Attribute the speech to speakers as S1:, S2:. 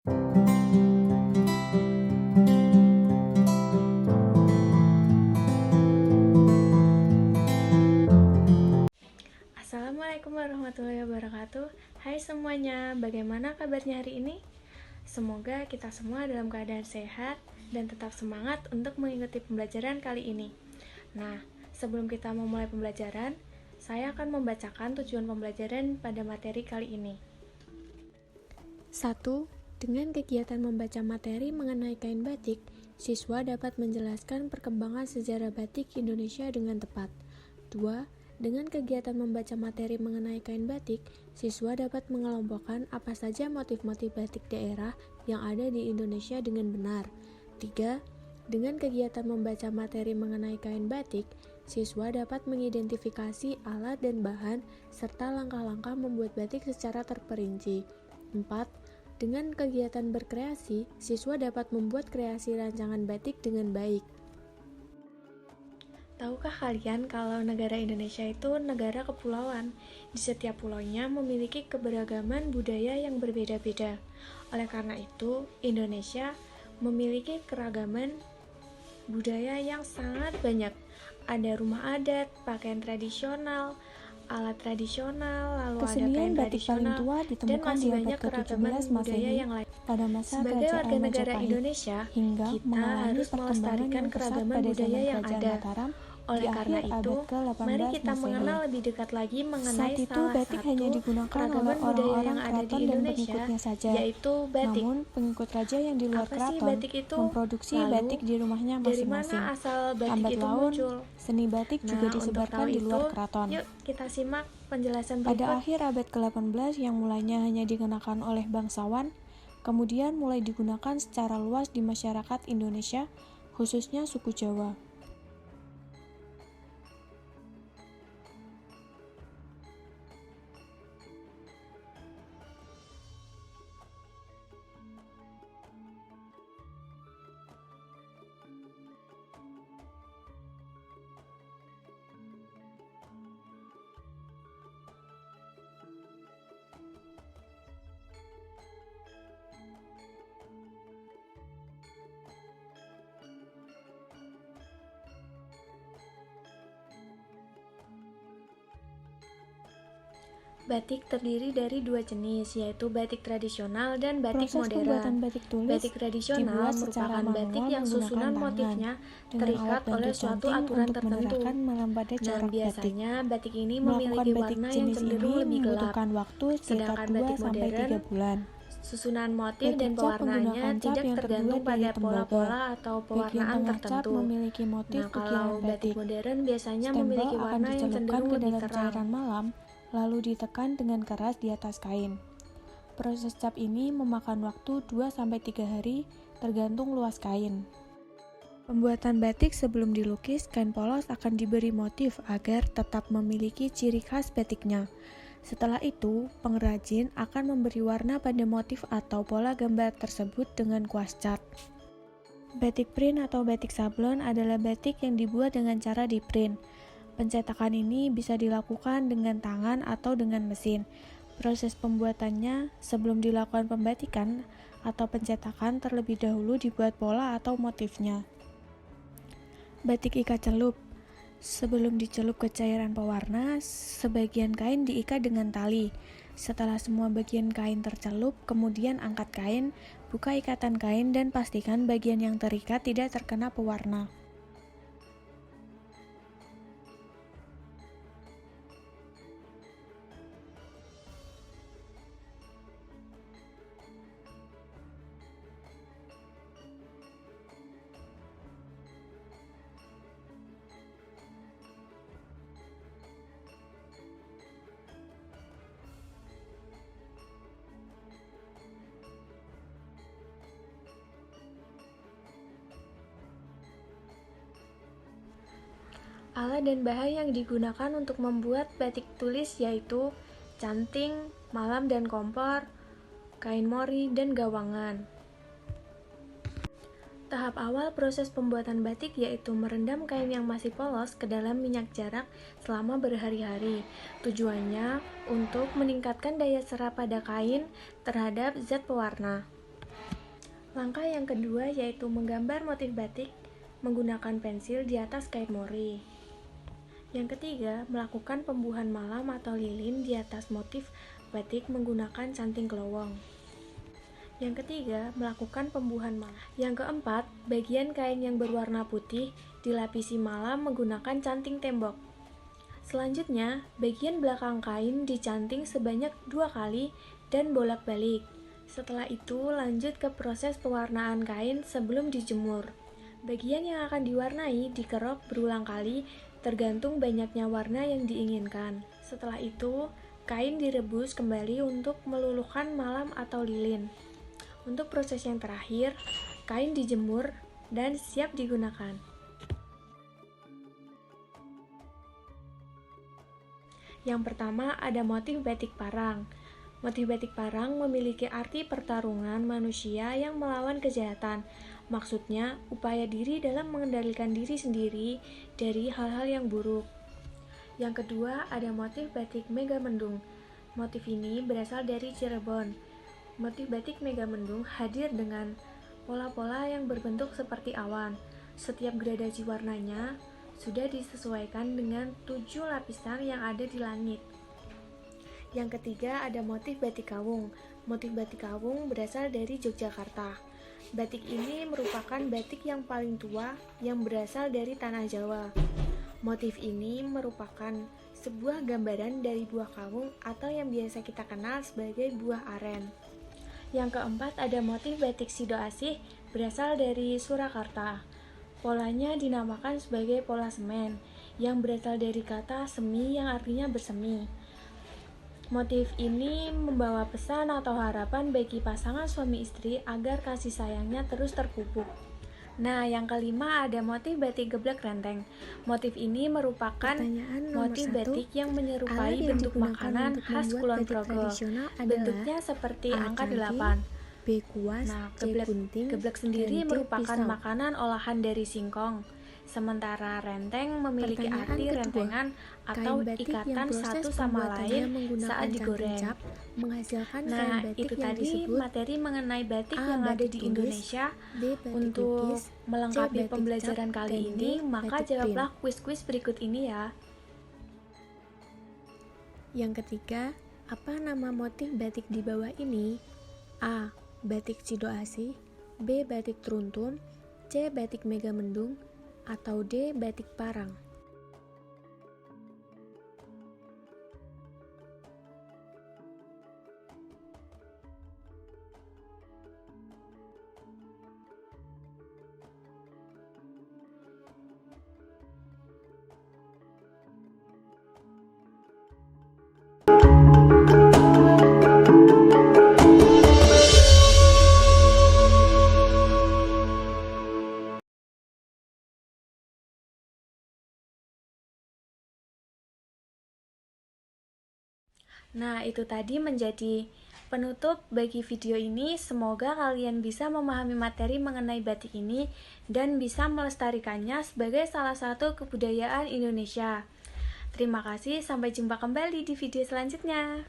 S1: Assalamualaikum warahmatullahi wabarakatuh. Hai semuanya, bagaimana kabarnya hari ini? Semoga kita semua dalam keadaan sehat dan tetap semangat untuk mengikuti pembelajaran kali ini. Nah, sebelum kita memulai pembelajaran, saya akan membacakan tujuan pembelajaran pada materi kali ini. 1. Dengan kegiatan membaca materi mengenai kain batik, siswa dapat menjelaskan perkembangan sejarah batik Indonesia dengan tepat. 2. Dengan kegiatan membaca materi mengenai kain batik, siswa dapat mengelompokkan apa saja motif-motif batik daerah yang ada di Indonesia dengan benar. 3. Dengan kegiatan membaca materi mengenai kain batik, siswa dapat mengidentifikasi alat dan bahan serta langkah-langkah membuat batik secara terperinci. 4. Dengan kegiatan berkreasi, siswa dapat membuat kreasi rancangan batik dengan baik. Tahukah kalian kalau negara Indonesia itu negara kepulauan? Di setiap pulaunya memiliki keberagaman budaya yang berbeda-beda. Oleh karena itu, Indonesia memiliki keragaman budaya yang sangat banyak. Ada rumah adat, pakaian tradisional, alat tradisional, lalu
S2: Kesenian
S1: ada kain
S2: batik paling
S1: tradisional,
S2: tua
S1: dan
S2: ditemukan di
S1: masih
S2: abad
S1: banyak keragaman
S2: ke-17
S1: budaya
S2: Masehi
S1: yang lain.
S2: pada masa
S1: Sebagai
S2: Kerajaan
S1: warga negara
S2: Majapahit,
S1: Indonesia,
S2: hingga
S1: kita
S2: mengalami
S1: harus
S2: perkembangan
S1: melestarikan
S2: yang pesat
S1: keragaman
S2: pada
S1: budaya
S2: zaman
S1: yang
S2: Kerajaan
S1: ada.
S2: Mataram
S1: Oleh
S2: di
S1: karena
S2: akhir
S1: itu,
S2: abad ke-18
S1: mari kita
S2: Masehi.
S1: mengenal lebih dekat lagi mengenai
S2: Saat itu
S1: salah
S2: batik
S1: satu
S2: hanya digunakan oleh
S1: keragaman budaya
S2: orang-orang
S1: yang ada di
S2: keraton dan
S1: Indonesia,
S2: pengikutnya saja.
S1: yaitu batik.
S2: Namun, pengikut raja yang di luar
S1: Apa sih
S2: keraton
S1: batik itu?
S2: memproduksi
S1: Lalu,
S2: batik di rumahnya
S1: dari
S2: masing-masing.
S1: mana asal batik
S2: Lambat
S1: itu
S2: laun,
S1: muncul?
S2: seni batik juga
S1: Untuk
S2: disebarkan
S1: tahu
S2: di luar
S1: itu,
S2: keraton.
S1: yuk kita simak penjelasan
S2: Pada
S1: berikut.
S2: akhir abad ke-18 yang mulanya hanya dikenakan oleh bangsawan, kemudian mulai digunakan secara luas di masyarakat Indonesia, khususnya suku Jawa.
S1: Batik terdiri dari dua jenis, yaitu batik tradisional dan batik
S2: Proses pembuatan
S1: modern.
S2: batik tulis
S1: Batik tradisional
S2: dibuat secara
S1: merupakan batik
S2: manual
S1: yang
S2: menggunakan
S1: susunan
S2: tangan
S1: motifnya
S2: dengan
S1: terikat
S2: alat
S1: oleh
S2: bantu
S1: suatu
S2: canting
S1: aturan
S2: untuk
S1: tertentu.
S2: menerangkan malam pada
S1: Nah,
S2: corak batik.
S1: biasanya batik ini
S2: Melakukan
S1: memiliki
S2: batik
S1: warna yang
S2: jenis
S1: cenderung
S2: ini
S1: lebih gelap.
S2: membutuhkan waktu sekitar
S1: Sedangkan batik
S2: 2-3
S1: modern,
S2: bulan.
S1: susunan motif dan
S2: Batik cap
S1: pewarnaannya
S2: menggunakan cap
S1: tidak
S2: yang
S1: tergantung
S2: terbuat
S1: pada
S2: dari tembaga.
S1: pola-pola atau
S2: Bagian
S1: pewarnaan
S2: tengah cap
S1: tertentu.
S2: memiliki motif
S1: Nah,
S2: ukiran
S1: kalau
S2: batik.
S1: batik modern biasanya
S2: Stempel
S1: memiliki
S2: akan
S1: warna yang
S2: dicelupkan
S1: cenderung
S2: ke
S1: lebih
S2: dalam
S1: terang.
S2: cairan malam, lalu ditekan dengan keras di atas kain. Proses cap ini memakan waktu 2-3 hari tergantung luas kain. Pembuatan batik sebelum dilukis, kain polos akan diberi motif agar tetap memiliki ciri khas batiknya. Setelah itu, pengrajin akan memberi warna pada motif atau pola gambar tersebut dengan kuas cat. Batik print atau batik sablon adalah batik yang dibuat dengan cara di print. Pencetakan ini bisa dilakukan dengan tangan atau dengan mesin. Proses pembuatannya sebelum dilakukan pembatikan atau pencetakan terlebih dahulu dibuat pola atau motifnya. Batik ikat celup. Sebelum dicelup ke cairan pewarna, sebagian kain diikat dengan tali. Setelah semua bagian kain tercelup, kemudian angkat kain, buka ikatan kain dan pastikan bagian yang terikat tidak terkena pewarna.
S1: Alat dan bahan yang digunakan untuk membuat batik tulis yaitu canting, malam dan kompor, kain mori, dan gawangan. Tahap awal proses pembuatan batik yaitu merendam kain yang masih polos ke dalam minyak jarak selama berhari-hari. Tujuannya untuk meningkatkan daya serap pada kain terhadap zat pewarna. Langkah yang kedua yaitu menggambar motif batik menggunakan pensil di atas kain mori. Yang ketiga, melakukan pembuahan malam atau lilin di atas motif batik menggunakan canting kelowong. Yang ketiga, melakukan pembuahan malam. Yang keempat, bagian kain yang berwarna putih dilapisi malam menggunakan canting tembok. Selanjutnya, bagian belakang kain dicanting sebanyak 2 kali dan bolak-balik. Setelah itu, lanjut ke proses pewarnaan kain sebelum dijemur. Bagian yang akan diwarnai dikerok berulang kali tergantung banyaknya warna yang diinginkan. Setelah itu, kain direbus kembali untuk meluluhkan malam atau lilin. Untuk proses yang terakhir, kain dijemur dan siap digunakan. Yang pertama ada motif batik parang. Motif batik parang memiliki arti pertarungan manusia yang melawan kejahatan. Maksudnya, upaya diri dalam mengendalikan diri sendiri dari hal-hal yang buruk. Yang kedua, ada motif batik Megamendung. Motif ini berasal dari Cirebon. Motif batik Megamendung hadir dengan pola-pola yang berbentuk seperti awan. Setiap gradasi warnanya sudah disesuaikan dengan 7 lapisan yang ada di langit. Yang ketiga ada motif batik kawung. Motif batik kawung berasal dari Yogyakarta. Batik ini merupakan batik yang paling tua yang berasal dari tanah Jawa. Motif ini merupakan sebuah gambaran dari buah kawung atau yang biasa kita kenal sebagai buah aren. Yang keempat ada motif batik Sidoasih berasal dari Surakarta. Polanya dinamakan sebagai pola semen yang berasal dari kata semi yang artinya bersemi. Motif ini membawa pesan atau harapan bagi pasangan suami istri agar kasih sayangnya terus terpupuk. Nah, yang kelima ada motif batik geblek renteng. Motif ini merupakan motif batik yang menyerupai bentuk makanan khas Kulon Progo. Bentuknya seperti angka 8.
S2: B. Kuas,
S1: Nah,
S2: C. Gunting,
S1: geblek sendiri
S2: dan D.
S1: merupakan
S2: pisau.
S1: makanan olahan dari singkong. Sementara renteng memiliki
S2: Pertanyaan
S1: arti
S2: kedua,
S1: rentengan atau
S2: kain batik yang
S1: ikatan
S2: proses
S1: satu sama
S2: pembuatannya
S1: lain
S2: menggunakan
S1: saat digoreng.
S2: canting cap menghasilkan kain
S1: Nah,
S2: batik
S1: itu
S2: yang
S1: tadi
S2: disebut
S1: materi mengenai batik
S2: A.
S1: yang ada
S2: batik
S1: di
S2: tulis,
S1: Indonesia.
S2: B. batik
S1: Untuk
S2: lukis,
S1: melengkapi
S2: C. batik
S1: pembelajaran
S2: cap,
S1: kali
S2: dan D.
S1: ini, maka
S2: batik
S1: jawablah
S2: print.
S1: kuis-kuis berikut ini ya.
S2: Yang ketiga, apa nama motif batik di bawah ini? A. Batik Sidoasih, B. Batik Truntun, C. Batik Megamendung, atau D. Batik Parang.
S1: Nah, itu tadi menjadi penutup bagi video ini. Semoga kalian bisa memahami materi mengenai batik ini dan bisa melestarikannya sebagai salah satu kebudayaan Indonesia. Terima kasih, sampai jumpa kembali di video selanjutnya.